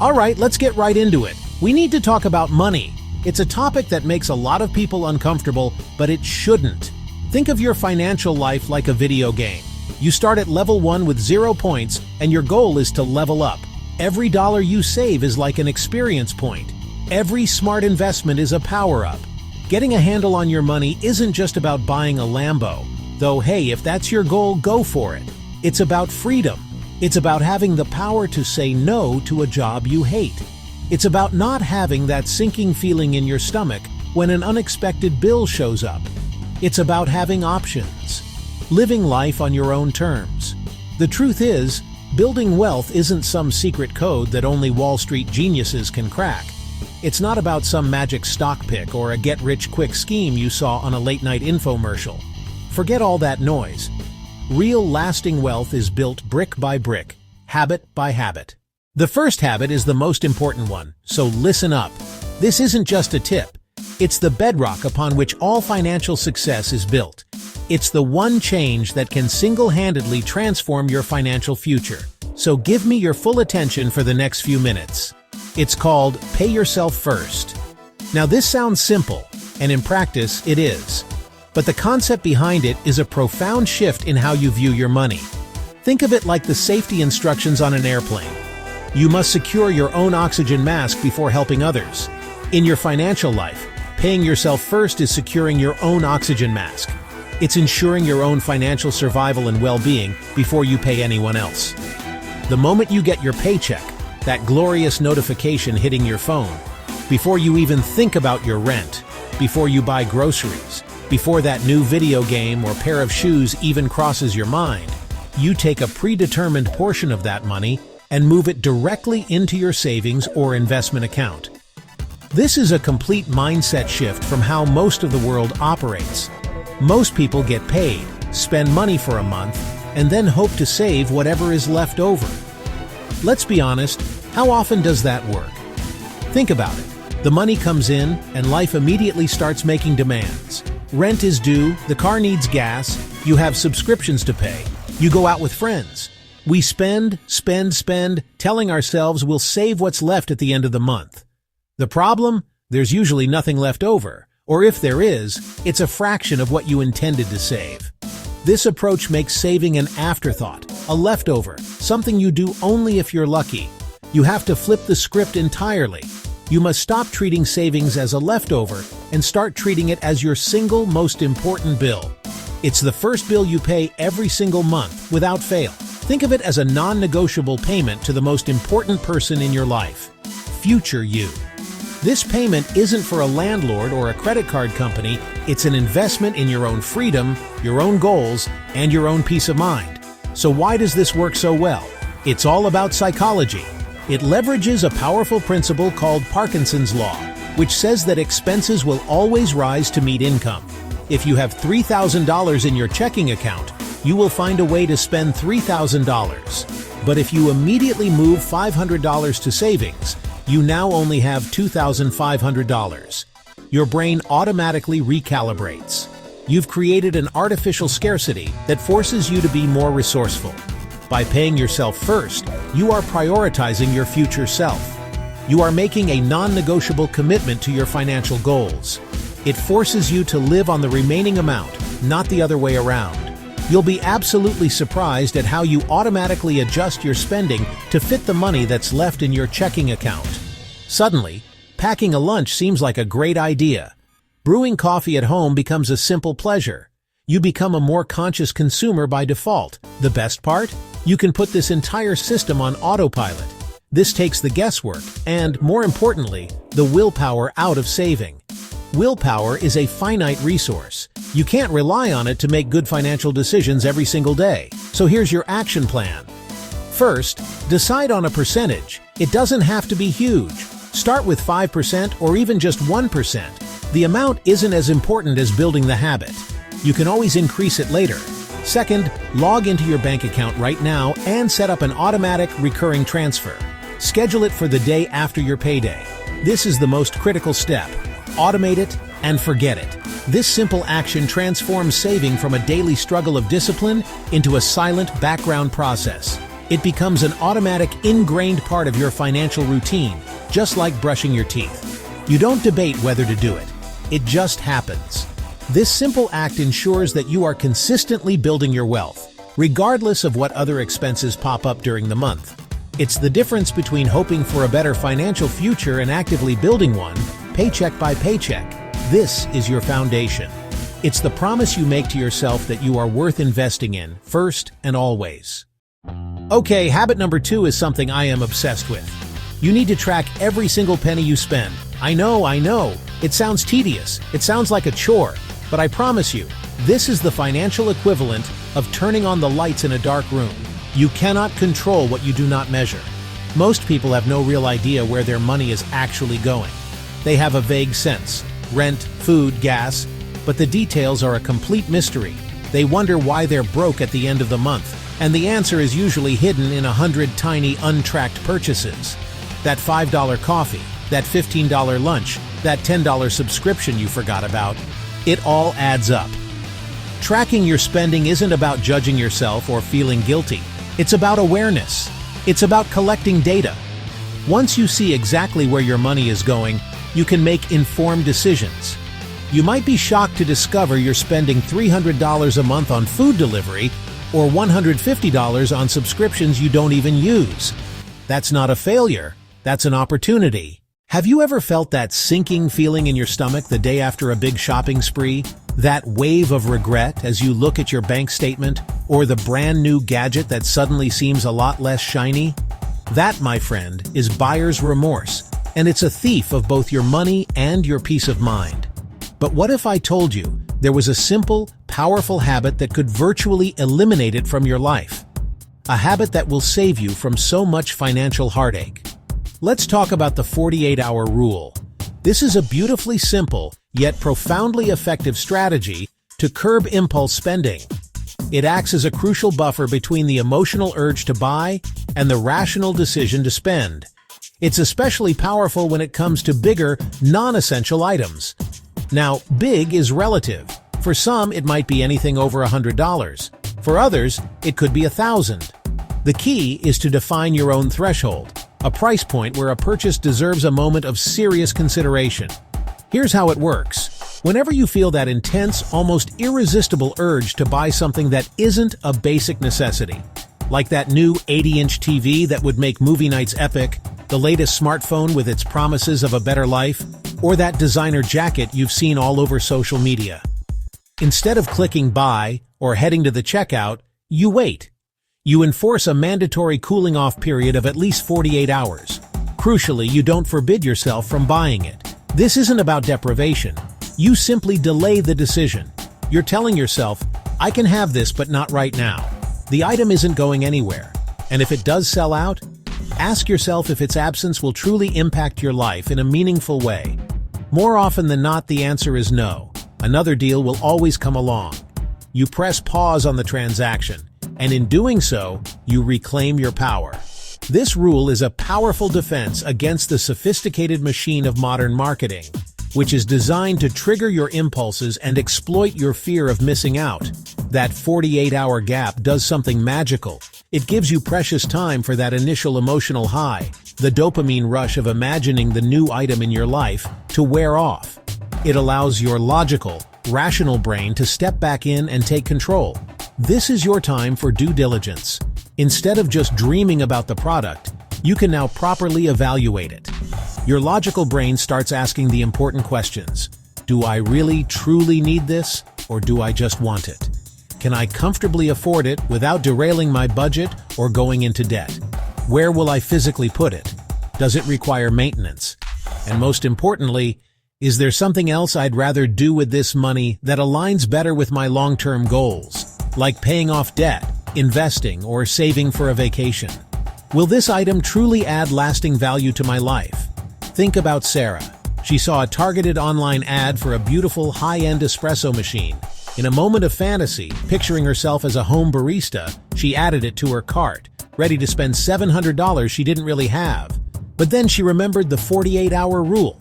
All right, let's get right into it. We need to talk about money. It's a topic that makes a lot of people uncomfortable, but it shouldn't. Think of your financial life like a video game. You start at level 1 with 0 points, and your goal is to level up. Every dollar you save is like an experience point. Every smart investment is a power-up. Getting a handle on your money isn't just about buying a Lambo. Though hey, if that's your goal, go for it. It's about freedom. It's about having the power to say no to a job you hate. It's about not having that sinking feeling in your stomach when an unexpected bill shows up. It's about having options. Living life on your own terms. The truth is, building wealth isn't some secret code that only Wall Street geniuses can crack. It's not about some magic stock pick or a get-rich-quick scheme you saw on a late-night infomercial. Forget all that noise. Real lasting wealth is built brick by brick, habit by habit. The first habit is the most important one, so listen up. This isn't just a tip. It's the bedrock upon which all financial success is built. It's the one change that can single-handedly transform your financial future. So give me your full attention for the next few minutes. It's called Pay Yourself First. Now this sounds simple, and in practice it is. But the concept behind it is a profound shift in how you view your money. Think of it like the safety instructions on an airplane. You must secure your own oxygen mask before helping others. In your financial life, paying yourself first is securing your own oxygen mask. It's ensuring your own financial survival and well-being before you pay anyone else. The moment you get your paycheck, that glorious notification hitting your phone, before you even think about your rent, before you buy groceries, before that new video game or pair of shoes even crosses your mind, you take a predetermined portion of that money and move it directly into your savings or investment account. This is a complete mindset shift from how most of the world operates. Most people get paid, spend money for a month, and then hope to save whatever is left over. Let's be honest, how often does that work? Think about it. The money comes in, and life immediately starts making demands. Rent is due, the car needs gas, you have subscriptions to pay, you go out with friends. We spend, telling ourselves we'll save what's left at the end of the month. The problem? There's usually nothing left over, or if there is, it's a fraction of what you intended to save. This approach makes saving an afterthought, a leftover, something you do only if you're lucky. You have to flip the script entirely. You must stop treating savings as a leftover and start treating it as your single most important bill. It's the first bill you pay every single month, without fail. Think of it as a non-negotiable payment to the most important person in your life, future you. This payment isn't for a landlord or a credit card company, it's an investment in your own freedom, your own goals, and your own peace of mind. So why does this work so well? It's all about psychology. It leverages a powerful principle called Parkinson's Law, which says that expenses will always rise to meet income. If you have $3,000 in your checking account, you will find a way to spend $3,000. But if you immediately move $500 to savings, you now only have $2,500. Your brain automatically recalibrates. You've created an artificial scarcity that forces you to be more resourceful. By paying yourself first, you are prioritizing your future self. You are making a non-negotiable commitment to your financial goals. It forces you to live on the remaining amount, not the other way around. You'll be absolutely surprised at how you automatically adjust your spending to fit the money that's left in your checking account. Suddenly, packing a lunch seems like a great idea. Brewing coffee at home becomes a simple pleasure. You become a more conscious consumer by default. The best part? You can put this entire system on autopilot. This takes the guesswork and, more importantly, the willpower out of saving. Willpower is a finite resource. You can't rely on it to make good financial decisions every single day. So here's your action plan. First, decide on a percentage. It doesn't have to be huge. Start with 5% or even just 1%. The amount isn't as important as building the habit. You can always increase it later. Second, log into your bank account right now and set up an automatic recurring transfer. Schedule it for the day after your payday. This is the most critical step. Automate it and forget it. This simple action transforms saving from a daily struggle of discipline into a silent background process. It becomes an automatic, ingrained part of your financial routine, just like brushing your teeth. You don't debate whether to do it. It just happens. This simple act ensures that you are consistently building your wealth, regardless of what other expenses pop up during the month. It's the difference between hoping for a better financial future and actively building one, paycheck by paycheck. This is your foundation. It's the promise you make to yourself that you are worth investing in, first and always. Okay, habit number 2 is something I am obsessed with. You need to track every single penny you spend. I know. It sounds tedious. It sounds like a chore. But I promise you, this is the financial equivalent of turning on the lights in a dark room. You cannot control what you do not measure. Most people have no real idea where their money is actually going. They have a vague sense: rent, food, gas, but the details are a complete mystery. They wonder why they're broke at the end of the month, and the answer is usually hidden in 100 tiny, untracked purchases. That $5 coffee, that $15 lunch, that $10 subscription you forgot about. It all adds up. Tracking your spending isn't about judging yourself or feeling guilty. It's about awareness. It's about collecting data. Once you see exactly where your money is going, you can make informed decisions. You might be shocked to discover you're spending $300 a month on food delivery or $150 on subscriptions you don't even use. That's not a failure. That's an opportunity. Have you ever felt that sinking feeling in your stomach the day after a big shopping spree? That wave of regret as you look at your bank statement or the brand new gadget that suddenly seems a lot less shiny? That, my friend, is buyer's remorse, and it's a thief of both your money and your peace of mind. But what if I told you there was a simple, powerful habit that could virtually eliminate it from your life? A habit that will save you from so much financial heartache. Let's talk about the 48-hour rule. This is a beautifully simple, yet profoundly effective strategy to curb impulse spending. It acts as a crucial buffer between the emotional urge to buy and the rational decision to spend. It's especially powerful when it comes to bigger, non-essential items. Now, big is relative. For some, it might be anything over $100. For others, it could be $1,000. The key is to define your own threshold, a price point where a purchase deserves a moment of serious consideration. Here's how it works. Whenever you feel that intense, almost irresistible urge to buy something that isn't a basic necessity, like that new 80-inch TV that would make movie nights epic, the latest smartphone with its promises of a better life, or that designer jacket you've seen all over social media. Instead of clicking buy or heading to the checkout, you wait. You enforce a mandatory cooling-off period of at least 48 hours. Crucially, you don't forbid yourself from buying it. This isn't about deprivation. You simply delay the decision. You're telling yourself, I can have this but not right now. The item isn't going anywhere. And if it does sell out, ask yourself if its absence will truly impact your life in a meaningful way. More often than not, the answer is no. Another deal will always come along. You press pause on the transaction, and in doing so, you reclaim your power. This rule is a powerful defense against the sophisticated machine of modern marketing, which is designed to trigger your impulses and exploit your fear of missing out. That 48-hour gap does something magical. It gives you precious time for that initial emotional high, the dopamine rush of imagining the new item in your life, to wear off. It allows your logical, rational brain to step back in and take control. This is your time for due diligence. Instead of just dreaming about the product, you can now properly evaluate it. Your logical brain starts asking the important questions. Do I really, truly need this, or do I just want it? Can I comfortably afford it without derailing my budget or going into debt? Where will I physically put it? Does it require maintenance? And most importantly, is there something else I'd rather do with this money that aligns better with my long-term goals, like paying off debt, investing, or saving for a vacation? Will this item truly add lasting value to my life? Think about Sarah. She saw a targeted online ad for a beautiful high-end espresso machine. In a moment of fantasy, picturing herself as a home barista, she added it to her cart, ready to spend $700 she didn't really have. But then she remembered the 48-hour rule.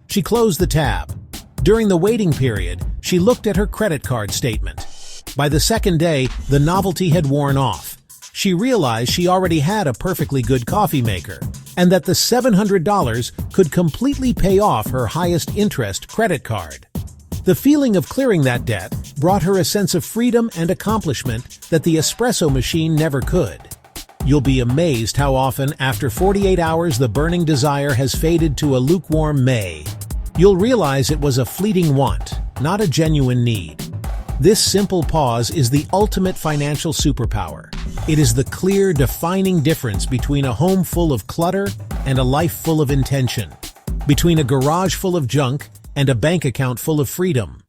She closed the tab. During the waiting period, she looked at her credit card statement. By the second day, the novelty had worn off. She realized she already had a perfectly good coffee maker, and that the $700 could completely pay off her highest interest credit card. The feeling of clearing that debt brought her a sense of freedom and accomplishment that the espresso machine never could. You'll be amazed how often, after 48 hours, the burning desire has faded to a lukewarm may. You'll realize it was a fleeting want, not a genuine need. This simple pause is the ultimate financial superpower. It is the clear, defining difference between a home full of clutter and a life full of intention, between a garage full of junk and a bank account full of freedom.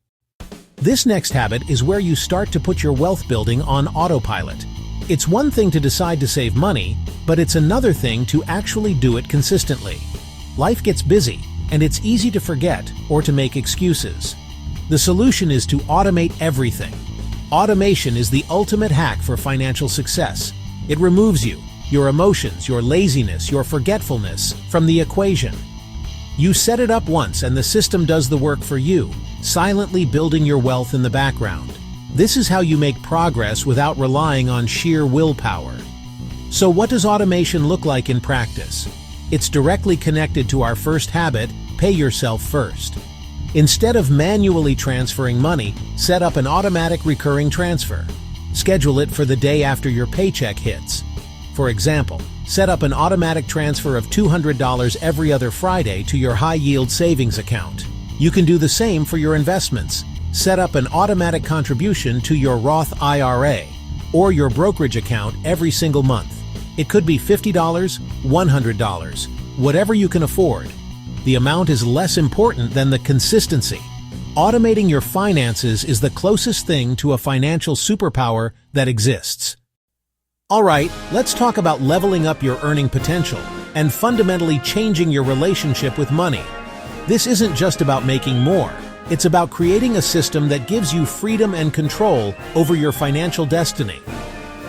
This next habit is where you start to put your wealth building on autopilot. It's one thing to decide to save money, but it's another thing to actually do it consistently. Life gets busy, and it's easy to forget or to make excuses. The solution is to automate everything. Automation is the ultimate hack for financial success. It removes you, your emotions, your laziness, your forgetfulness from the equation. You set it up once and the system does the work for you, silently building your wealth in the background. This is how you make progress without relying on sheer willpower. So what does automation look like in practice? It's directly connected to our first habit, pay yourself first. Instead of manually transferring money, set up an automatic recurring transfer. Schedule it for the day after your paycheck hits. For example, set up an automatic transfer of $200 every other Friday to your high-yield savings account. You can do the same for your investments. Set up an automatic contribution to your Roth IRA or your brokerage account every single month. It could be $50, $100, whatever you can afford. The amount is less important than the consistency. Automating your finances is the closest thing to a financial superpower that exists. All right, let's talk about leveling up your earning potential and fundamentally changing your relationship with money. This isn't just about making more. It's about creating a system that gives you freedom and control over your financial destiny.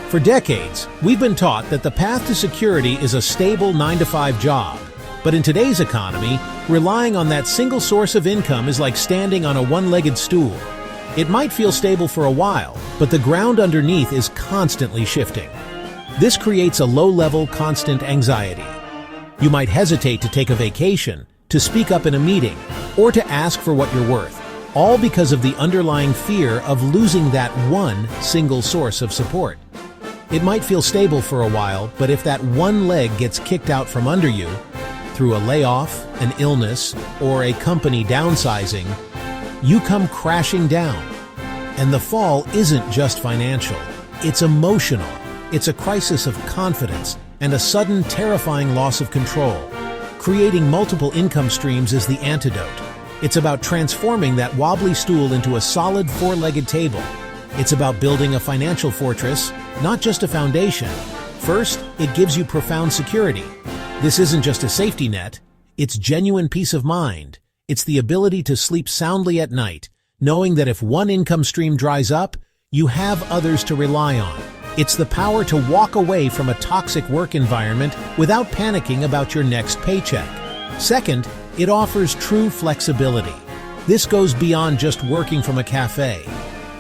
For decades, we've been taught that the path to security is a stable 9-to-5 job. But in today's economy, relying on that single source of income is like standing on a one-legged stool. It might feel stable for a while, but the ground underneath is constantly shifting. This creates a low-level, constant anxiety. You might hesitate to take a vacation, to speak up in a meeting, or to ask for what you're worth, all because of the underlying fear of losing that one single source of support. It might feel stable for a while, but if that one leg gets kicked out from under you, through a layoff, an illness, or a company downsizing, you come crashing down. And the fall isn't just financial, it's emotional. It's a crisis of confidence and a sudden, terrifying loss of control. Creating multiple income streams is the antidote. It's about transforming that wobbly stool into a solid four-legged table. It's about building a financial fortress, not just a foundation. First, it gives you profound security. This isn't just a safety net, it's genuine peace of mind. It's the ability to sleep soundly at night, knowing that if one income stream dries up, you have others to rely on. It's the power to walk away from a toxic work environment without panicking about your next paycheck. Second, it offers true flexibility. This goes beyond just working from a cafe.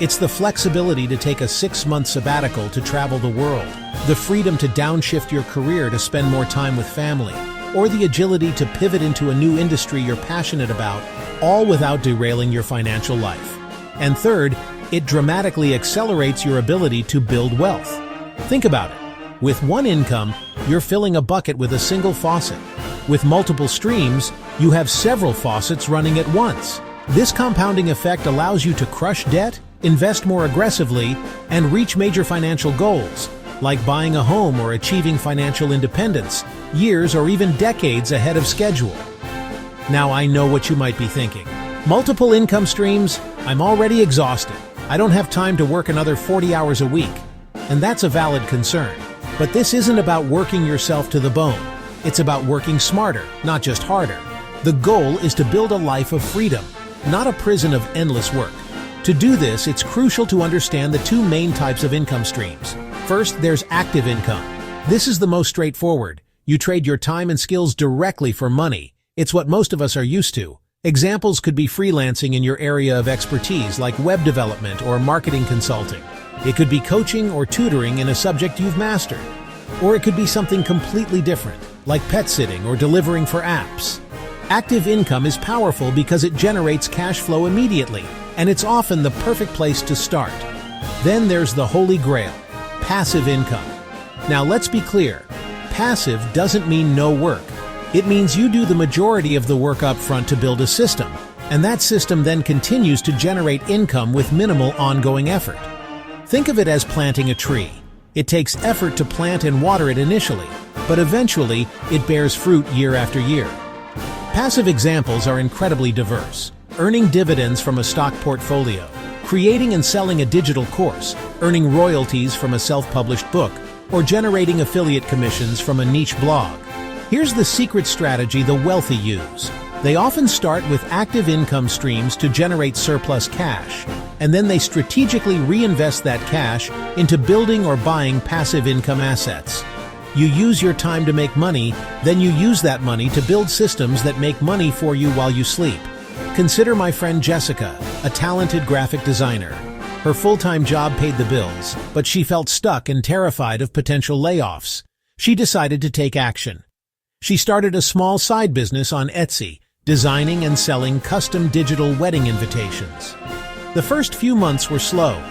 It's the flexibility to take a 6-month sabbatical to travel the world, the freedom to downshift your career to spend more time with family, or the agility to pivot into a new industry you're passionate about, all without derailing your financial life. And third, it dramatically accelerates your ability to build wealth. Think about it. With one income, you're filling a bucket with a single faucet. With multiple streams, you have several faucets running at once. This compounding effect allows you to crush debt, invest more aggressively, and reach major financial goals, like buying a home or achieving financial independence, years or even decades ahead of schedule. Now I know what you might be thinking. Multiple income streams? I'm already exhausted. I don't have time to work another 40 hours a week. And that's a valid concern. But this isn't about working yourself to the bone. It's about working smarter, not just harder. The goal is to build a life of freedom, not a prison of endless work. To do this, it's crucial to understand the two main types of income streams. First, there's active income. This is the most straightforward. You trade your time and skills directly for money. It's what most of us are used to. Examples could be freelancing in your area of expertise like web development or marketing consulting. It could be coaching or tutoring in a subject you've mastered. Or it could be something completely different, like pet sitting or delivering for apps. Active income is powerful because it generates cash flow immediately, and it's often the perfect place to start. Then there's the holy grail, passive income. Now let's be clear, passive doesn't mean no work. It means you do the majority of the work up front to build a system, and that system then continues to generate income with minimal ongoing effort. Think of it as planting a tree. It takes effort to plant and water it initially, but eventually it bears fruit year after year. Passive examples are incredibly diverse. Earning dividends from a stock portfolio, creating and selling a digital course, earning royalties from a self-published book, or generating affiliate commissions from a niche blog. Here's the secret strategy the wealthy use. They often start with active income streams to generate surplus cash, and then they strategically reinvest that cash into building or buying passive income assets. You use your time to make money, then you use that money to build systems that make money for you while you sleep. Consider my friend Jessica, a talented graphic designer. Her full-time job paid the bills, but she felt stuck and terrified of potential layoffs. She decided to take action. She started a small side business on Etsy, designing and selling custom digital wedding invitations. The first few months were slow.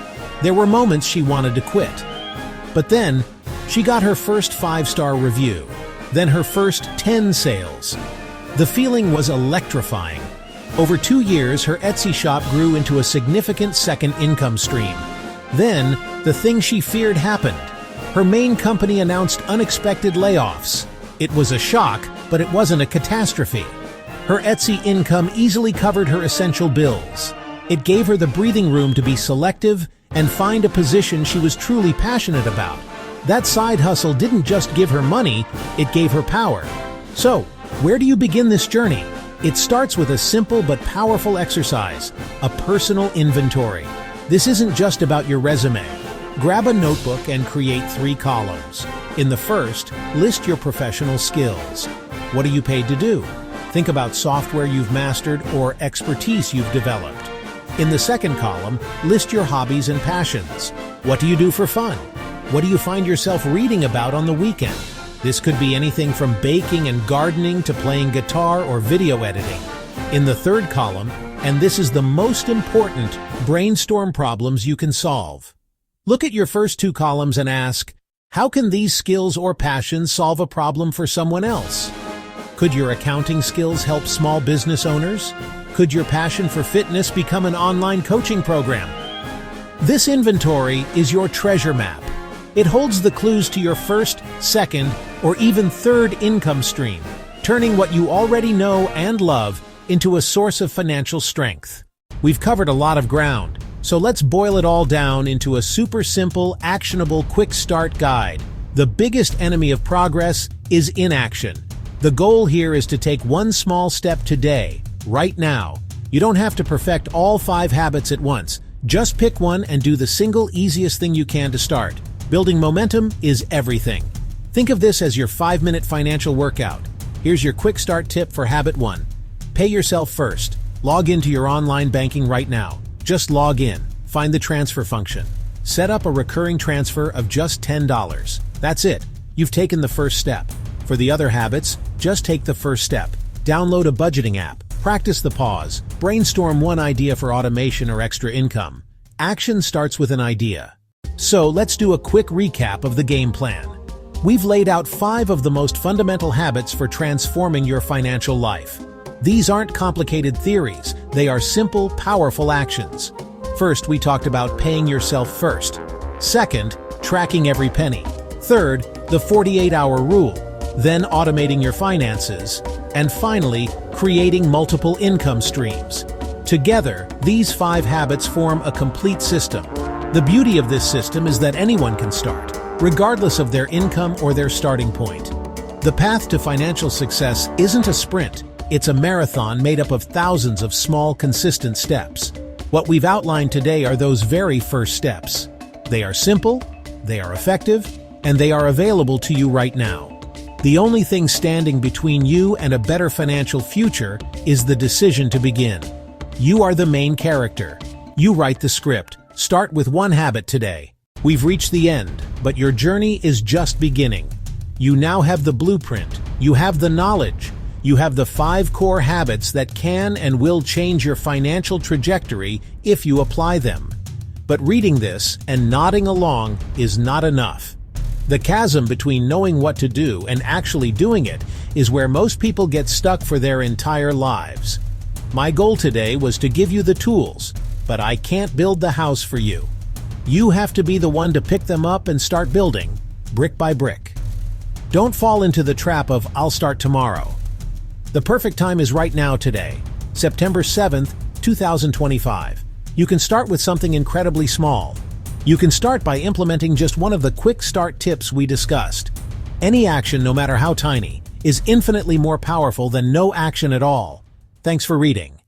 There were moments she wanted to quit. But then, she got her first 5-star review, then her first 10 sales. The feeling was electrifying. Over 2 years, her Etsy shop grew into a significant second income stream. Then, the thing she feared happened. Her main company announced unexpected layoffs. It was a shock, but it wasn't a catastrophe. Her Etsy income easily covered her essential bills. It gave her the breathing room to be selective and find a position she was truly passionate about. That side hustle didn't just give her money, it gave her power. So, where do you begin this journey? It starts with a simple but powerful exercise, a personal inventory. This isn't just about your resume. Grab a notebook and create 3 columns. In the first, list your professional skills. What are you paid to do? Think about software you've mastered or expertise you've developed. In the second column, list your hobbies and passions. What do you do for fun? What do you find yourself reading about on the weekend? This could be anything from baking and gardening to playing guitar or video editing. In the third column, and this is the most important, brainstorm problems you can solve. Look at your first 2 columns and ask, how can these skills or passions solve a problem for someone else? Could your accounting skills help small business owners? Could your passion for fitness become an online coaching program? This inventory is your treasure map. It holds the clues to your first, second, or even third income stream, turning what you already know and love into a source of financial strength. We've covered a lot of ground, so let's boil it all down into a super simple, actionable, quick start guide. The biggest enemy of progress is inaction. The goal here is to take one small step today, right now. You don't have to perfect all 5 habits at once. Just pick one and do the single easiest thing you can to start. Building momentum is everything. Think of this as your 5-minute financial workout. Here's your quick start tip for habit 1. Pay yourself first. Log into your online banking right now. Just log in. Find the transfer function. Set up a recurring transfer of just $10. That's it. You've taken the first step. For the other habits, just take the first step. Download a budgeting app. Practice the pause. Brainstorm one idea for automation or extra income. Action starts with an idea. So let's do a quick recap of the game plan. We've laid out 5 of the most fundamental habits for transforming your financial life. These aren't complicated theories. They are simple, powerful actions. First, we talked about paying yourself first. Second, tracking every penny. Third, the 48-hour rule. Then automating your finances. And finally, creating multiple income streams. Together, these 5 habits form a complete system. The beauty of this system is that anyone can start, regardless of their income or their starting point. The path to financial success isn't a sprint. It's a marathon made up of thousands of small, consistent steps. What we've outlined today are those very first steps. They are simple, they are effective, and they are available to you right now. The only thing standing between you and a better financial future is the decision to begin. You are the main character. You write the script. Start with one habit today. We've reached the end, but your journey is just beginning. You now have the blueprint, you have the knowledge, you have the 5 core habits that can and will change your financial trajectory if you apply them. But reading this and nodding along is not enough. The chasm between knowing what to do and actually doing it is where most people get stuck for their entire lives. My goal today was to give you the tools, but I can't build the house for you. You have to be the one to pick them up and start building, brick by brick. Don't fall into the trap of "I'll start tomorrow." The perfect time is right now today, September 7th, 2025. You can start with something incredibly small. You can start by implementing just one of the quick start tips we discussed. Any action, no matter how tiny, is infinitely more powerful than no action at all. Thanks for reading.